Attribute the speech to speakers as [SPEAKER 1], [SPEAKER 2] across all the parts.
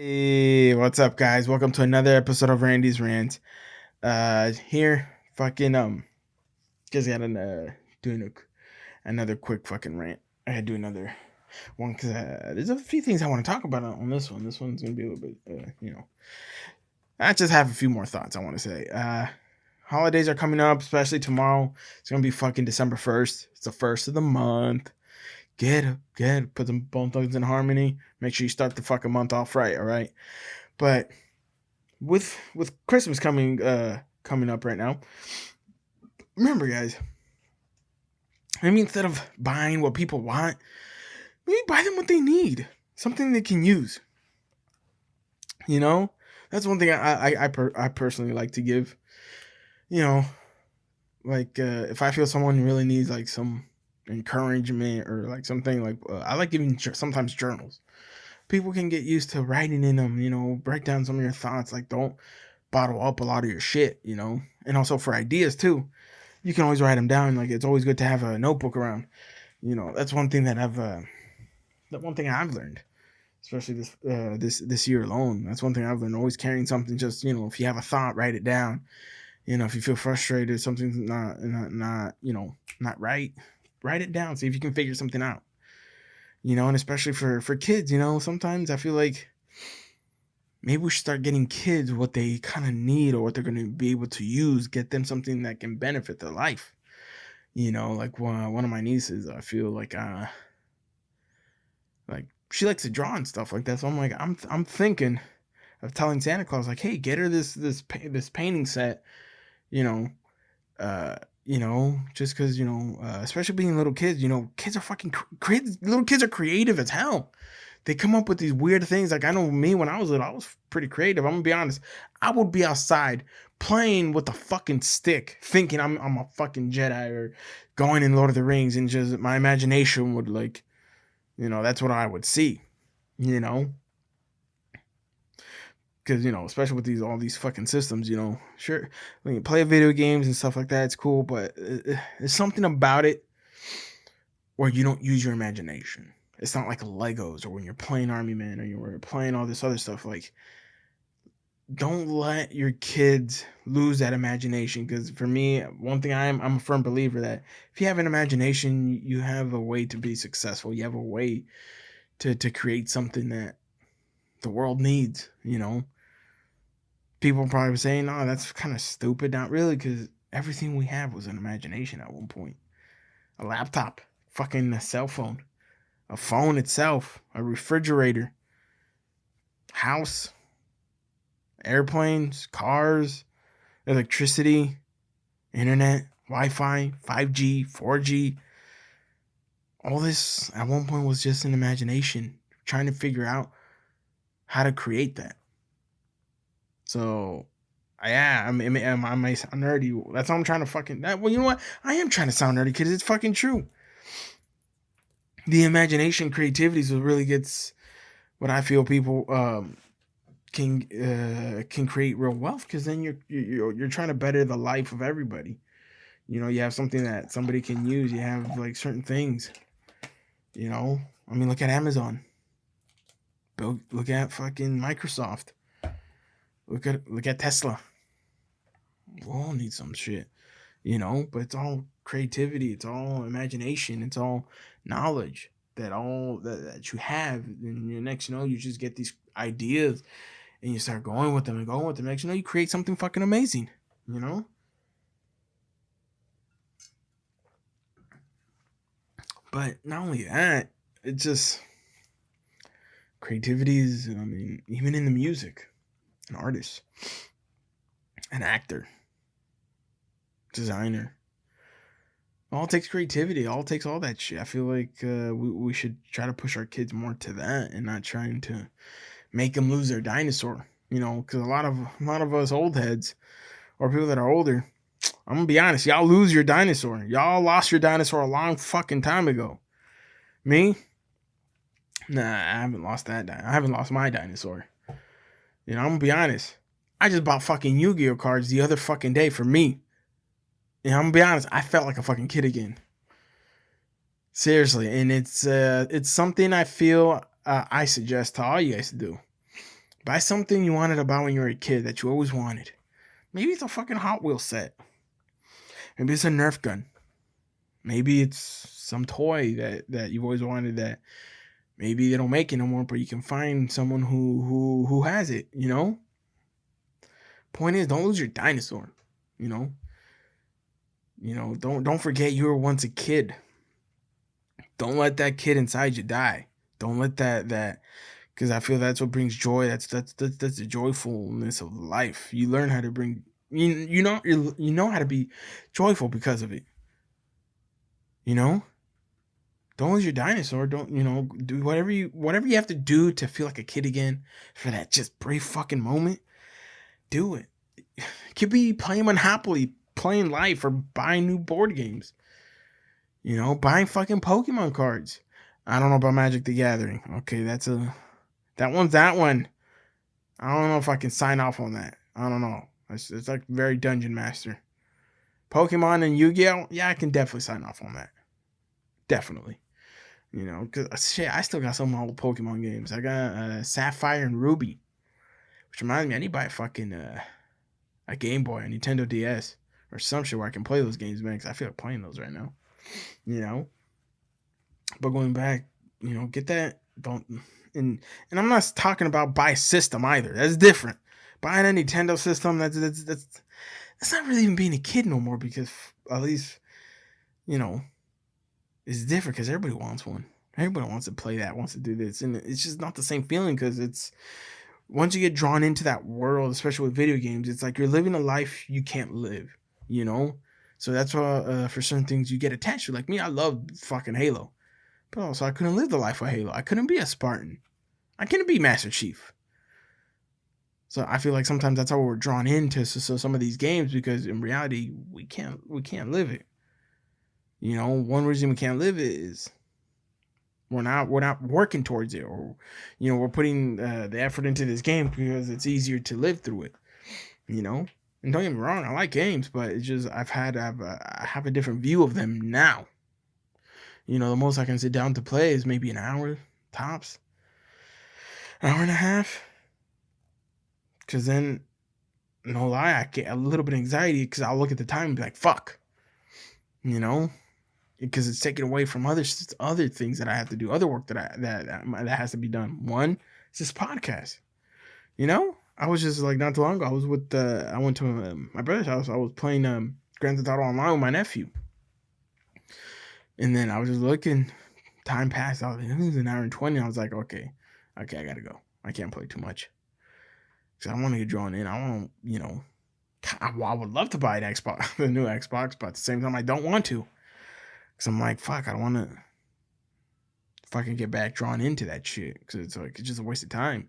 [SPEAKER 1] Hey, what's up, guys? Welcome to another episode of Randy's Rants. Here, fucking just got doing another quick fucking rant. I had to do another one because there's a few things I want to talk about on this one. This one's gonna be a little bit, I just have a few more thoughts I want to say. Holidays are coming up, especially tomorrow. It's gonna be fucking December 1st. It's the first of the month. Get it. Put them both things in harmony. Make sure you start the fucking month off right. All right, but with Christmas coming up right now. Remember, guys. Instead of buying what people want, maybe buy them what they need, something they can use. You know, that's one thing I personally like to give. You know, like if I feel someone really needs like some encouragement or like something like I like giving sometimes journals. People can get used to writing in them. Break down some of your thoughts. Like don't bottle up a lot of your shit. And also for ideas too. You can always write them down. Like it's always good to have a notebook around. That's one thing I've learned, especially this year alone. That's one thing I've learned. Always carrying something. Just if you have a thought, write it down. If you feel frustrated, something's not right, write it down. See if you can figure something out. And especially for kids, sometimes I feel like maybe we should start getting kids what they kind of need or what they're going to be able to use, get them something that can benefit their life. Like one of my nieces, I feel like she likes to draw and stuff like that. So I'm thinking of telling Santa Claus, like, hey, get her this painting set, you know, just because, especially being little kids, kids are fucking kids. Little kids are creative as hell. They come up with these weird things. Like I know me when I was little, I was pretty creative. I'm gonna be honest. I would be outside playing with a fucking stick, thinking I'm a fucking Jedi or going in Lord of the Rings, and just my imagination would that's what I would see, you know. Because especially with all these fucking systems, sure, when you play video games and stuff like that, it's cool, but there's something about it where you don't use your imagination. It's not like Legos or when you're playing Army Man or you're playing all this other stuff. Like, don't let your kids lose that imagination. Because for me, one thing I'm a firm believer that if you have an imagination, you have a way to be successful. You have a way to create something that the world needs. People probably saying, "No, that's kind of stupid." Not really, because everything we have was an imagination at one point. A laptop, fucking a cell phone, a phone itself, a refrigerator, house, airplanes, cars, electricity, internet, Wi-Fi, 5G, 4G. All this at one point was just an imagination, trying to figure out how to create that. So, yeah, I mean, I may sound nerdy. That's how I'm trying to fucking. Well, you know what? I am trying to sound nerdy because it's fucking true. The imagination, creativity is what really gets what I feel people can create real wealth, because then you're trying to better the life of everybody. You have something that somebody can use. You have like certain things. I mean, look at Amazon. Look at fucking Microsoft. Look at Tesla. We all need some shit, but it's all creativity. It's all imagination. It's all knowledge that you have. And next, you just get these ideas and you start going with them and going with them. Next, you create something fucking amazing, But not only that, it's just creativity is, I mean, even in the music, an artist, an actor, designer, all takes creativity. All takes all that shit. I feel like we should try to push our kids more to that and not trying to make them lose their dinosaur. Because a lot of us old heads or people that are older, I'm gonna be honest, y'all lose your dinosaur. Y'all lost your dinosaur a long fucking time ago. Me, nah, I haven't lost that. I haven't lost my dinosaur. I'm gonna be honest. I just bought fucking Yu-Gi-Oh cards the other fucking day for me. I'm gonna be honest. I felt like a fucking kid again. Seriously, and it's something I feel I suggest to all you guys to do. Buy something you wanted to buy when you were a kid that you always wanted. Maybe it's a fucking Hot Wheels set. Maybe it's a Nerf gun. Maybe it's some toy that you've always wanted that maybe they don't make it no more, but you can find someone who has it, you know? Point is, don't lose your dinosaur, you know? Don't forget you were once a kid. Don't let that kid inside you die. Don't let that because I feel that's what brings joy. That's the joyfulness of life. You learn how to bring you know how to be joyful because of it. You know? Don't lose your dinosaur. Don't do whatever you have to do to feel like a kid again for that just brief fucking moment. Do it. It could be playing Monopoly, playing life, or buying new board games. Buying fucking Pokemon cards. I don't know about Magic the Gathering. Okay, that one's that one. I don't know if I can sign off on that. I don't know. It's like very Dungeon Master. Pokemon and Yu-Gi-Oh! Yeah, I can definitely sign off on that. Definitely. Because shit, I still got some old Pokemon games. I got Sapphire and Ruby. Which reminds me, I need to buy a Game Boy, a Nintendo DS, or some shit where I can play those games, man, because I feel like playing those right now. But going back, get that. Don't and I'm not talking about buy a system either. That's different. Buying a Nintendo system, that's not really even being a kid no more, because at least it's different because everybody wants one. Everybody wants to play that, wants to do this, and it's just not the same feeling because it's once you get drawn into that world, especially with video games, it's like you're living a life you can't live. So that's why for certain things you get attached to. Like me, I love fucking Halo, but also I couldn't live the life of Halo. I couldn't be a Spartan. I couldn't be Master Chief. So I feel like sometimes that's how we're drawn into some of these games, because in reality we can't live it. One reason we can't live it is we're not working towards it, or we're putting the effort into this game because it's easier to live through it. And don't get me wrong, I like games, but it's just I have a different view of them now. The most I can sit down to play is maybe an hour tops, an hour and a half. Because then, no lie, I get a little bit of anxiety because I'll look at the time and be like, fuck. Because it's taken away from other things that I have to do, other work that has to be done. One, it's this podcast. I was just like not too long ago. I went to my brother's house. I was playing Grand Theft Auto Online with my nephew, and then I was just looking. Time passed. I was like, it was an hour and 20. I was like, okay, I gotta go. I can't play too much because I want to get drawn in. I want to, I would love to buy an Xbox, the new Xbox, but at the same time, I don't want to. Because I'm like, fuck, I don't want to fucking get back drawn into that shit. Because it's like, it's just a waste of time.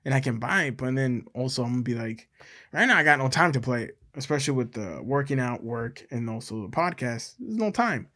[SPEAKER 1] And I can buy it, but then also I'm going to be like, right now I got no time to play it. Especially with the working out work and also the podcast. There's no time.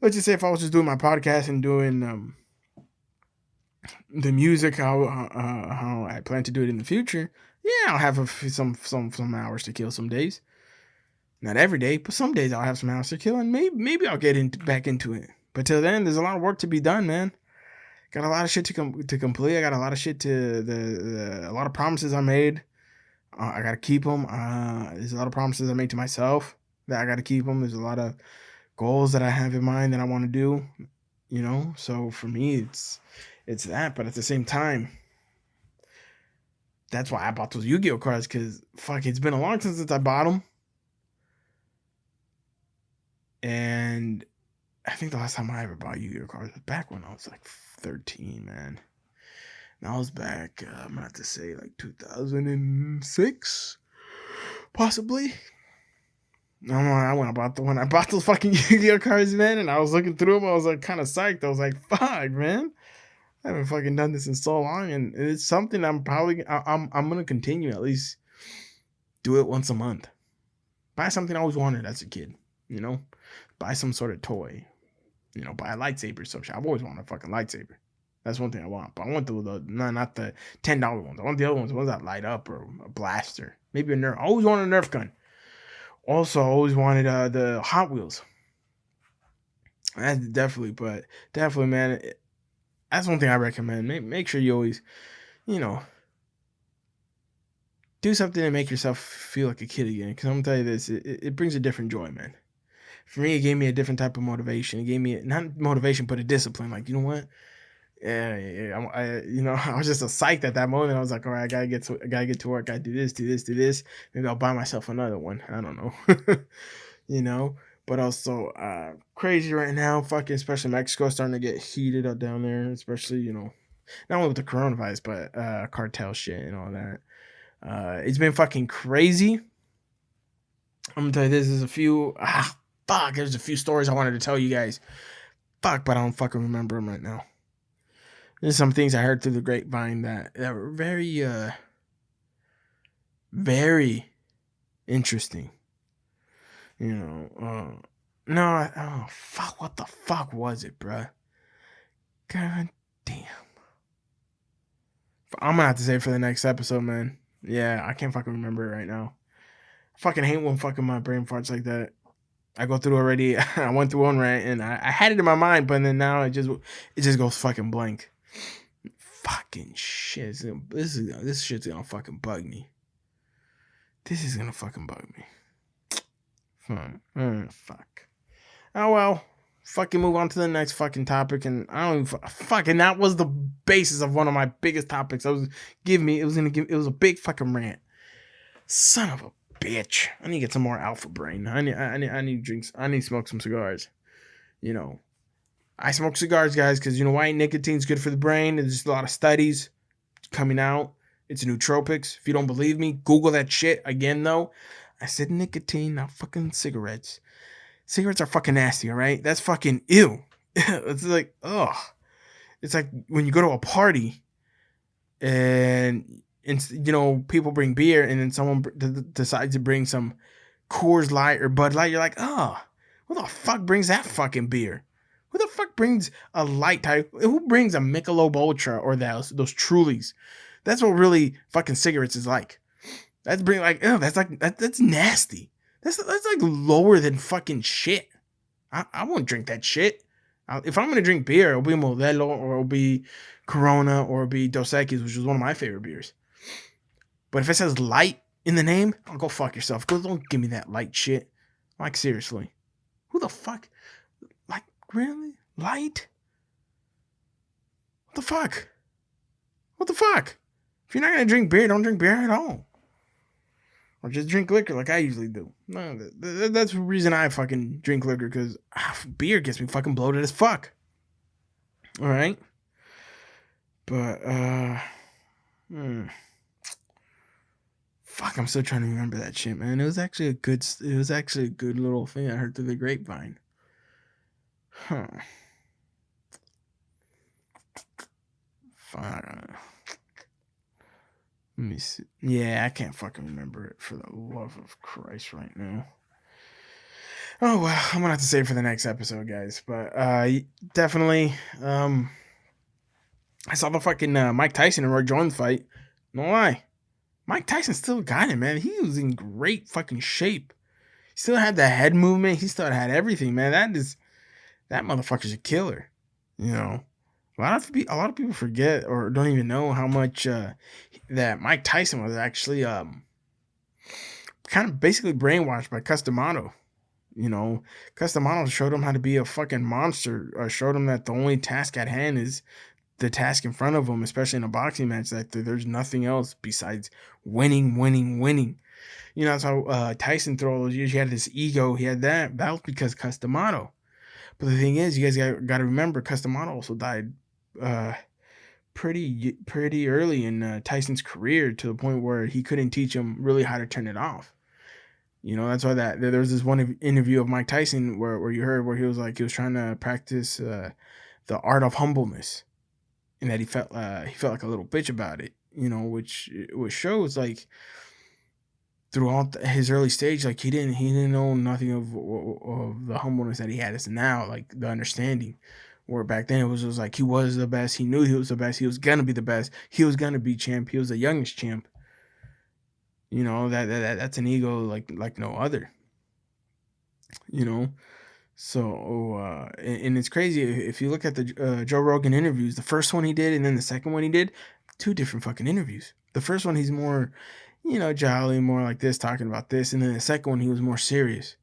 [SPEAKER 1] Let's just say if I was just doing my podcast and doing the music, how I plan to do it in the future, yeah, I'll have some hours to kill some days. Not every day, but some days I'll have some hours to kill, and maybe I'll get back into it. But till then, there's a lot of work to be done, man. Got a lot of shit to complete. I got a lot of shit a lot of promises I made. I gotta keep them. There's a lot of promises I made to myself that I gotta keep them. There's a lot of goals that I have in mind that I want to do. So for me, it's that. But at the same time, that's why I bought those Yu-Gi-Oh cards, because fuck, it's been a long time since I bought them. And I think the last time I ever bought Yu-Gi-Oh cards was back when I was like 13, man. And I was back, I'm about to say like 2006, possibly. I don't know, when I bought those fucking Yu-Gi-Oh cards, man, and I was looking through them, I was like kind of psyched. I was like, fuck, man. I haven't fucking done this in so long, and it's something I'm gonna continue, at least do it once a month. Buy something I always wanted as a kid, buy some sort of toy, buy a lightsaber or some shit. I've always wanted a fucking lightsaber. That's one thing I want. But I want not the $10 ones. I want the other ones, the ones that light up, or a blaster. Maybe a Nerf. I always wanted a Nerf gun. Also, I always wanted the Hot Wheels. That's definitely, man. That's one thing I recommend. Make sure you always, do something to make yourself feel like a kid again. Because I'm gonna tell you this, it brings a different joy, man. For me, it gave me a different type of motivation. It gave me not motivation, but a discipline. Like, you know what? I was just a psyched at that moment. I was like, all right, I gotta get to work. I gotta do this, do this, do this. Maybe I'll buy myself another one. I don't know. you know. But also, crazy right now. Fucking, especially Mexico starting to get heated up down there. Especially, not only with the coronavirus, but cartel shit and all that. It's been fucking crazy. I'm gonna tell you this. There's a few stories I wanted to tell you guys. Fuck, but I don't fucking remember them right now. There's some things I heard through the grapevine that were very, very interesting. Fuck, what the fuck was it, bruh? God damn. I'm gonna have to say it for the next episode, man. Yeah, I can't fucking remember it right now. I fucking hate when fucking my brain farts like that. I go through already. I went through one rant and I had it in my mind, but then now it just goes fucking blank. Fucking shit. This shit's gonna fucking bug me. This is gonna fucking bug me. Fuck. Oh well. Fucking move on to the next fucking topic, and I don't even fucking. That was the basis of one of my biggest topics. It was a big fucking rant. Son of a bitch. I need to get some more alpha brain. I need drinks. I need to smoke some cigars. I smoke cigars, guys, because you know why? Nicotine's good for the brain. There's just a lot of studies coming out. It's nootropics. If you don't believe me, Google that shit. Again, though, I said nicotine, not fucking cigarettes. Cigarettes are fucking nasty, all right? That's fucking ew. It's like, ugh. It's like when you go to a party and people bring beer and then someone decides to bring some Coors Light or Bud Light. You're like, oh, who the fuck brings that fucking beer? Who the fuck brings a light type? Who brings a Michelob Ultra or those Trulies? That's what really fucking cigarettes is like. That's that's nasty. That's like lower than fucking shit. I won't drink that shit. If I'm gonna drink beer, it'll be Modelo or it'll be Corona or it'll be Dos Equis, which is one of my favorite beers. But if it says light in the name, I'll go fuck yourself. Don't give me that light shit. Like, seriously. Who the fuck? Like, really? Light? What the fuck? What the fuck? If you're not gonna drink beer, don't drink beer at all. Or just drink liquor like I usually do. No, that's the reason I fucking drink liquor, because beer gets me fucking bloated as fuck. Alright? But, Fuck, I'm still trying to remember that shit, man. It was actually a good little thing I heard through the grapevine. Huh. Fuck. Let me see. Yeah, I can't fucking remember it for the love of Christ right now. Oh well, I'm gonna have to save it for the next episode, guys. But definitely, I saw the fucking Mike Tyson and Roy Jones fight. No lie, Mike Tyson still got it, man. He was in great fucking shape. He still had the head movement. He still had everything, man. That motherfucker's a killer. A lot of people forget or don't even know how much that Mike Tyson was actually kind of basically brainwashed by Customato. Customato showed him how to be a fucking monster. Showed him that the only task at hand is the task in front of him, especially in a boxing match. That there's nothing else besides winning. That's how Tyson through all those years, he had this ego. He had that. That was because Customato. But the thing is, you guys got to remember, Customato also died pretty early in Tyson's career, to the point where he couldn't teach him really how to turn it off. That's why there was this one interview of Mike Tyson where you heard where he was trying to practice the art of humbleness, and that he felt like a little bitch about it. Which shows like throughout his early stage, like he didn't know nothing of the humbleness that he had as now, like the understanding. Where back then it was just like he was the best. He knew he was the best. He was gonna be the best. He was gonna be champ. He was the youngest champ. That's an ego like no other. So and it's crazy if you look at the Joe Rogan interviews. The first one he did and then the second one he did, two different fucking interviews. The first one he's more jolly, more like this, talking about this. And then the second one, he was more serious.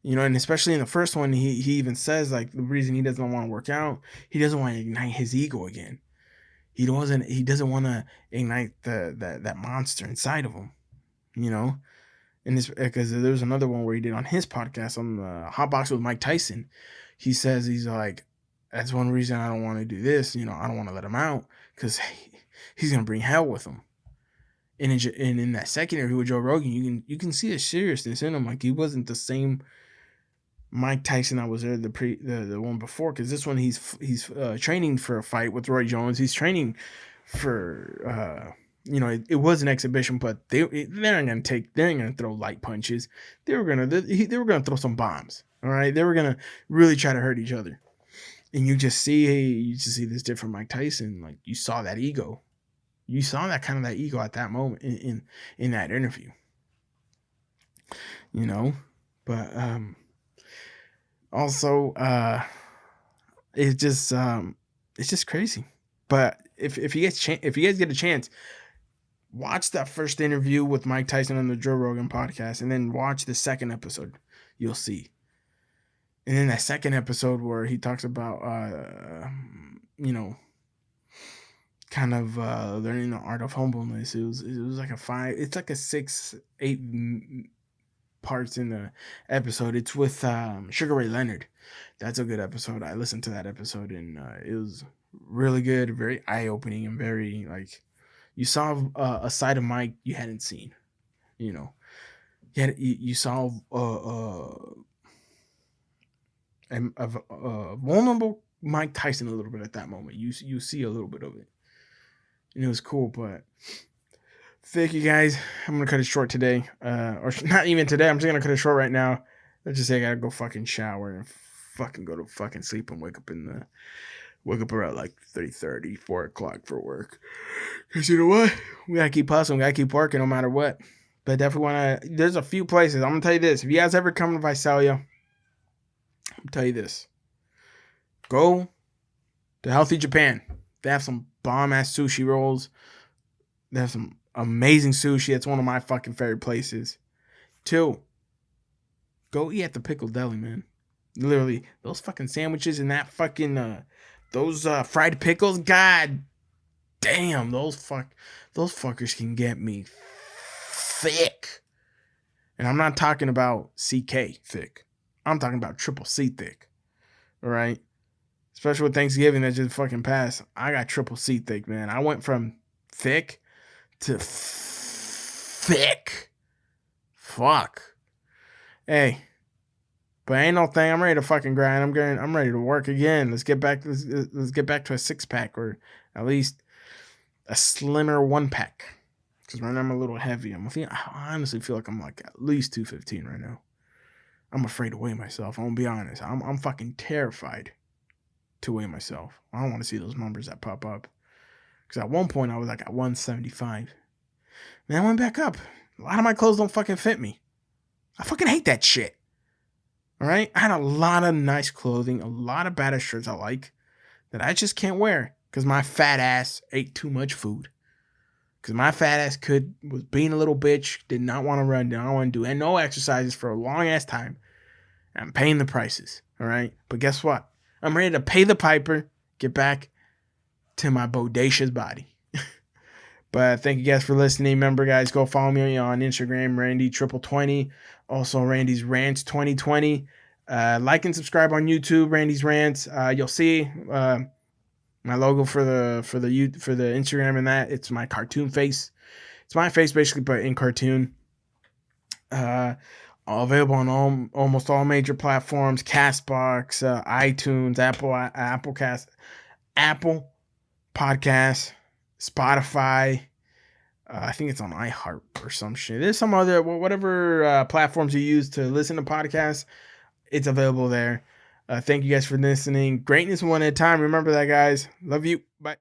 [SPEAKER 1] And especially in the first one, he even says like the reason he doesn't want to work out, he doesn't want to ignite his ego again. He doesn't want to ignite that monster inside of him. And this, because there's another one where he did on his podcast on the Hot Box with Mike Tyson. He says he's like, that's one reason I don't want to do this. I don't want to let him out because he's gonna bring hell with him. And in that second interview with Joe Rogan, you can see the seriousness in him. Like he wasn't the same Mike Tyson that was there the one before, because this one he's training for a fight with Roy Jones. He's training for it was an exhibition, but they ain't gonna throw light punches. They were gonna throw some bombs. All right, they were gonna really try to hurt each other. And you just see this different Mike Tyson. Like you saw that ego, you saw that kind of that ego at that moment in that interview. But also, it's just crazy. But if you guys get a chance, watch that first interview with Mike Tyson on the Joe Rogan podcast, and then watch the second episode. You'll see. And then that second episode where he talks about, kind of learning the art of humbleness. It was like it's like a 6-8 parts in the episode. It's with Sugar Ray Leonard. That's a good episode. I listened to that episode, and it was really good, very eye-opening, and very like you saw a side of Mike you hadn't seen. You saw a vulnerable Mike Tyson a little bit at that moment. You see a little bit of it, and it was cool. But thank you guys. I'm gonna cut it short today, or not even today. I'm just gonna cut it short right now. Let's just say I gotta go fucking shower and fucking go to fucking sleep and wake up around like 3:30, 4 o'clock for work. Cause you know what? We gotta keep hustling. We gotta keep working no matter what. But definitely there's a few places. I'm gonna tell you this. If you guys ever come to Visalia, I'll tell you this. Go to Healthy Japan. They have some bomb-ass sushi rolls. They have some amazing sushi. It's one of my fucking favorite places. 2, go eat at the Pickle Deli, man. Literally, those fucking sandwiches and that fucking, those fried pickles, god damn, those fuckers can get me thick. And I'm not talking about CK thick. I'm talking about triple C thick. All right? Especially with Thanksgiving that just fucking passed. I got triple C thick, man. I went from thick to thick. Fuck. Hey. But ain't no thing. I'm ready to fucking grind. I'm ready to work again. Let's get back to a 6-pack, or at least a slimmer 1-pack. Because right now I'm a little heavy. I honestly feel like I'm like at least 215 right now. I'm afraid to weigh myself. I'm gonna be honest. I'm fucking terrified to weigh myself. I don't want to see those numbers that pop up. Because at one point I was like at 175. Man, I went back up. A lot of my clothes don't fucking fit me. I fucking hate that shit. All right? I had a lot of nice clothing, a lot of badass shirts I like that I just can't wear because my fat ass ate too much food. Because my fat ass was being a little bitch, did not want to run, did not want to do no exercises for a long ass time. I'm paying the prices. All right? But guess what? I'm ready to pay the piper, get back to my bodacious body. But thank you guys for listening. Remember, guys, go follow me on Instagram, Randy2020. Also, Randy's Rants 2020. Like and subscribe on YouTube, Randy's Rants. You'll see my logo for the Instagram and that. It's my cartoon face. It's my face basically, but in cartoon. Available on almost all major platforms: Castbox, iTunes, Apple Podcasts, Spotify. I think it's on iHeart or some shit. There's some other, whatever platforms you use to listen to podcasts, it's available there. Thank you guys for listening. Greatness one at a time. Remember that, guys. Love you. Bye.